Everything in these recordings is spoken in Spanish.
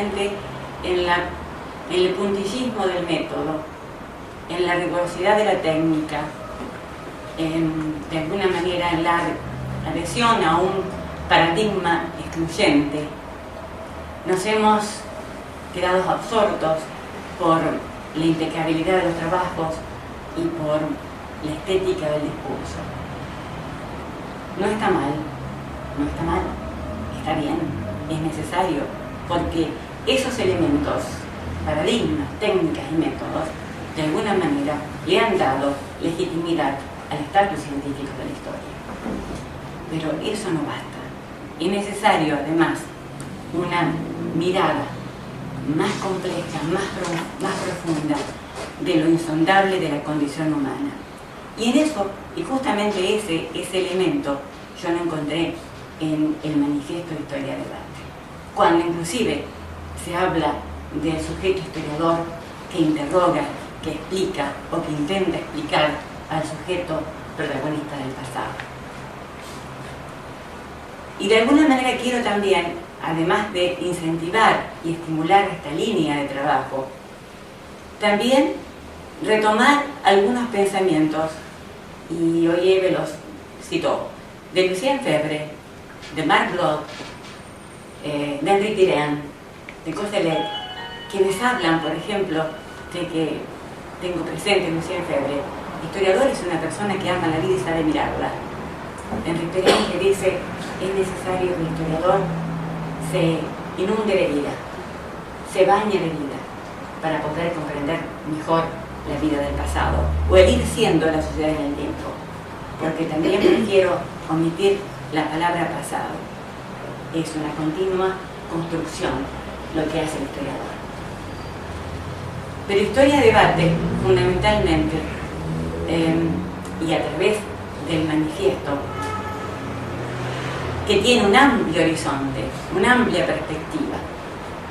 justamente en el puntillismo del método, en la rigurosidad de la técnica, de alguna manera en la adhesión a un paradigma excluyente. Nos hemos quedado absortos por la impecabilidad de los trabajos y por la estética del discurso. No está mal, no está mal, está bien, es necesario, porque esos elementos, paradigmas, técnicas y métodos, de alguna manera le han dado legitimidad al estatus científico de la historia. Pero eso no basta. Es necesario, además, una mirada más compleja, más profunda de lo insondable de la condición humana. Y en eso, y justamente ese elemento, yo lo encontré en el Manifiesto de Historia del Arte. Cuando inclusive se habla del sujeto historiador que interroga, que explica o que intenta explicar al sujeto protagonista del pasado. Y de alguna manera quiero también, además de incentivar y estimular esta línea de trabajo, también retomar algunos pensamientos, y hoy Eve los citó, de Lucien Febvre, de Marc Bloch, de Henri Pirenne, de Koselleck, quienes hablan, por ejemplo, de que tengo presente Lucien Febvre, historiador es una persona que ama la vida y sabe mirarla. Henri Pirenne que dice, es necesario que el historiador se inunde de vida, se bañe de vida, para poder comprender mejor la vida del pasado, o el ir siendo la sociedad en el tiempo, porque también quiero omitir la palabra pasado. Es una continua construcción lo que hace el historiador. Pero historia debate fundamentalmente y a través del manifiesto, que tiene un amplio horizonte, una amplia perspectiva,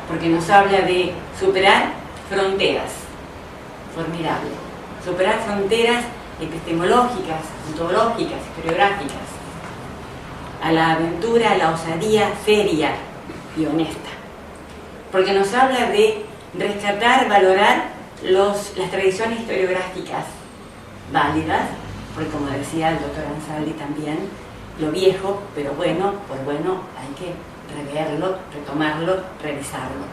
porque nos habla de superar fronteras, formidable, superar fronteras epistemológicas, ontológicas, historiográficas, a la aventura, a la osadía seria y honesta, porque nos habla de rescatar, valorar las tradiciones historiográficas válidas, porque como decía el doctor Ansaldi también, lo viejo, pero bueno, por bueno hay que reverlo, retomarlo, revisarlo.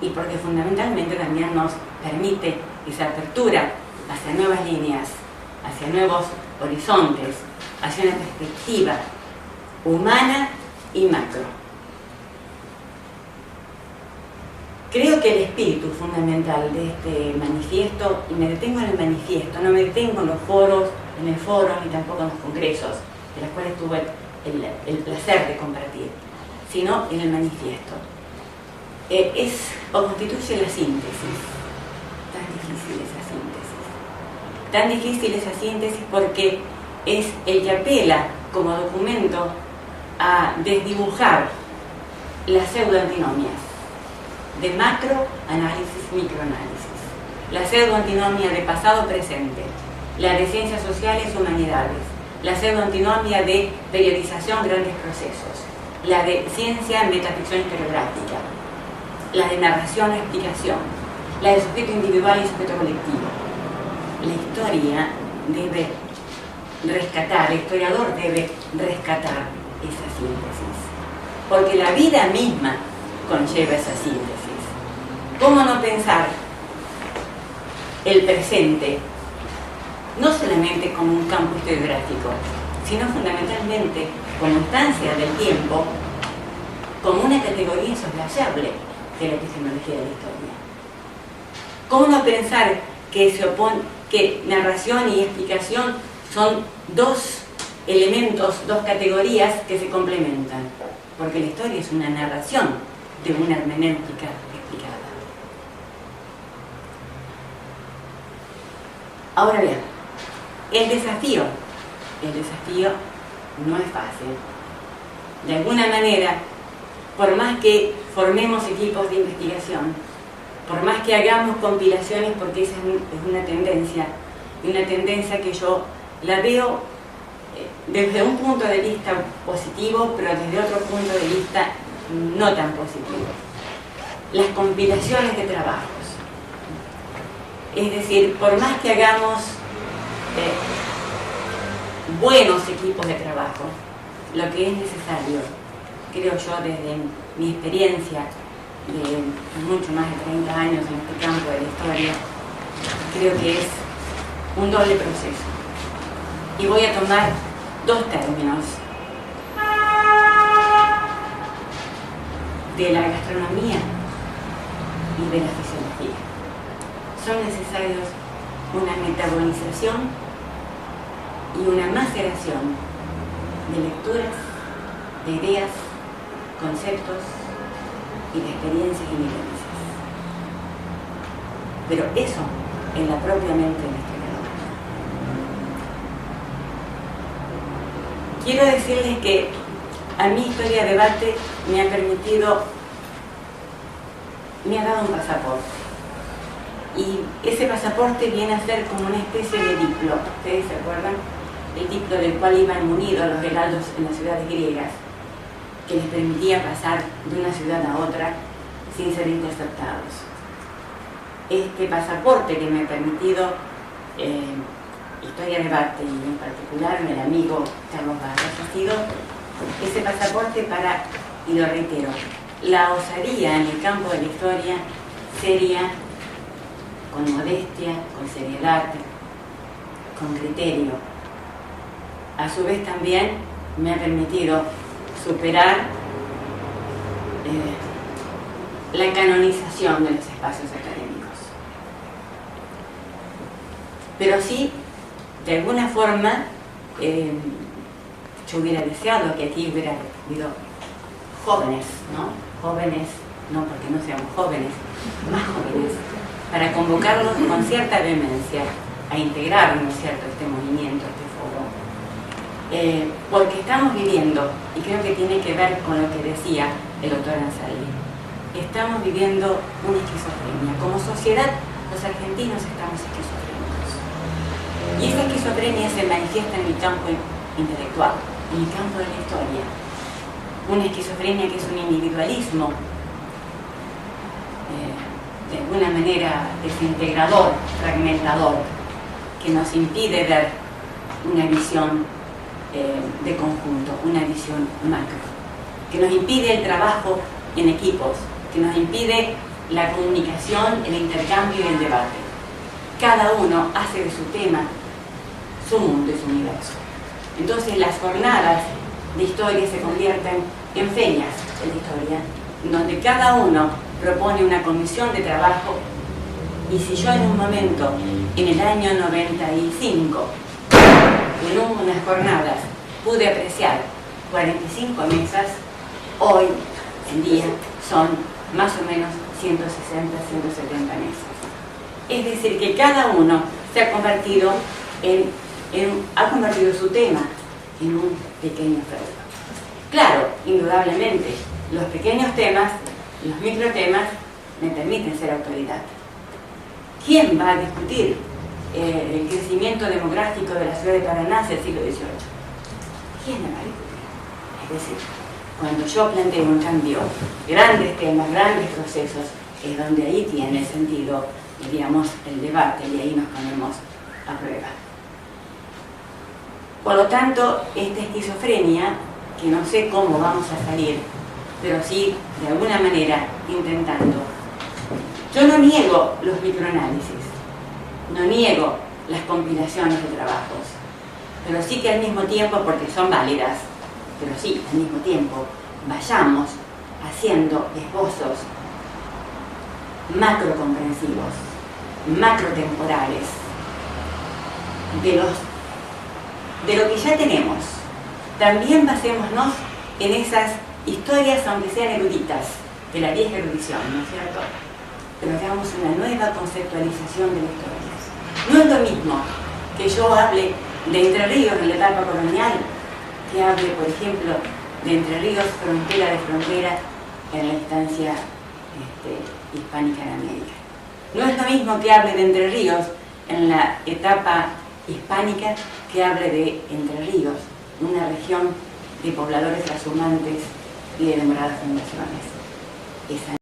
Y porque fundamentalmente también nos permite esa apertura hacia nuevas líneas, hacia nuevos horizontes, hacia una perspectiva humana y macro. Creo que el espíritu fundamental de este manifiesto, y me detengo en el manifiesto, no me detengo en los foros, en el foro, ni tampoco en los congresos, de los cuales tuve el placer de compartir, sino en el manifiesto. Constituye la síntesis. Tan difícil esa síntesis porque es el que apela como documento a desdibujar las pseudoantinomias de macroanálisis, microanálisis, la pseudoantinomia de pasado-presente, la de ciencias sociales y humanidades, la pseudoantinomia de periodización grandes procesos, la de ciencia metaficción historiográfica, la de narración-explicación, la de sujeto individual y sujeto colectivo. La historia debe rescatar, el historiador debe rescatar esa síntesis, porque la vida misma conlleva esa síntesis. ¿Cómo no pensar el presente no solamente como un campo historiográfico, sino fundamentalmente como instancia del tiempo, como una categoría insoslayable de la epistemología de la historia? ¿Cómo no pensar que narración y explicación son dos elementos, dos categorías que se complementan? Porque la historia es una narración de una hermenéutica explicada. Ahora bien, el desafío no es fácil. De alguna manera, por más que formemos equipos de investigación, por más que hagamos compilaciones, porque esa es una tendencia que yo la veo desde un punto de vista positivo, pero desde otro punto de vista no tan positivo. las compilaciones de trabajos. Es decir, por más que hagamos buenos equipos de trabajo, lo que es necesario, creo yo, desde mi experiencia de mucho más de 30 años en este campo de la historia, creo que es un doble proceso. Y voy a tomar dos términos: de la gastronomía y de la fisiología. Son necesarios una metabolización y una maceración de lecturas, de ideas, conceptos y de experiencias y vivencias. Pero eso en la propia mente del historiador. Quiero decirles que a mi Historia de Debate me ha permitido, me ha dado un pasaporte. Y ese pasaporte viene a ser como una especie de diplo. ¿Ustedes se acuerdan? El diplo del cual iban munidos los heraldos en las ciudades griegas, que les permitía pasar de una ciudad a otra sin ser interceptados. Este pasaporte que me ha permitido Historia de Debate, y en particular el amigo Carlos Barros, ha sido ese pasaporte para, y lo reitero, la osadía en el campo de la historia seria, con modestia, con seriedad, con criterio. A su vez también me ha permitido superar la canonización de los espacios académicos. Pero sí, de alguna forma, yo hubiera deseado que aquí hubiera habido jóvenes, ¿no? Jóvenes, no porque no seamos jóvenes, más jóvenes, para convocarlos con cierta vehemencia a integrar, ¿no es cierto?, este movimiento, este foro. Porque estamos viviendo, y creo que tiene que ver con lo que decía el doctor Ansaldi, estamos viviendo una esquizofrenia. Como sociedad, los argentinos estamos esquizofrénicos. Y esa esquizofrenia se manifiesta en el campo intelectual, en el campo de la historia. Una esquizofrenia que es un individualismo, de alguna manera desintegrador, fragmentador, que nos impide ver una visión de conjunto, una visión macro, que nos impide el trabajo en equipos, que nos impide la comunicación, el intercambio y el debate. Cada uno hace de su tema su mundo y su universo. Entonces las jornadas de historia se convierten en ferias de la historia, donde cada uno propone una comisión de trabajo. Y si yo en un momento, en el año 95, en unas jornadas pude apreciar 45 mesas, hoy en día son más o menos 160, 170 mesas. Es decir, que cada uno se ha convertido ha convertido su tema en un pequeño feudo. Claro, indudablemente, los pequeños temas, los microtemas, me permiten ser autoridad. ¿Quién va a discutir el crecimiento demográfico de la ciudad de Paraná hacia el siglo XVIII? ¿Quién me va a discutir? Es decir, cuando yo planteo un cambio, grandes temas, grandes procesos, es donde ahí tiene sentido, digamos, el debate, y ahí nos ponemos a prueba. Por lo tanto, esta esquizofrenia, que no sé cómo vamos a salir, pero sí, de alguna manera, intentando. Yo no niego los microanálisis, no niego las compilaciones de trabajos, pero sí que al mismo tiempo, porque son válidas, pero sí, al mismo tiempo, vayamos haciendo esbozos macrocomprensivos, macrotemporales, de lo que ya tenemos. También basémonos en esas historias, aunque sean eruditas, de la vieja erudición, ¿no es cierto? Pero hagamos una nueva conceptualización de la historia. No es lo mismo que yo hable de Entre Ríos en la etapa colonial, que hable, por ejemplo, de Entre Ríos, frontera de frontera, en la instancia hispánica en América. No es lo mismo que hable de Entre Ríos en la etapa hispánica que hable de Entre Ríos, una región de pobladores trashumantes y de demoradas fundaciones. Esa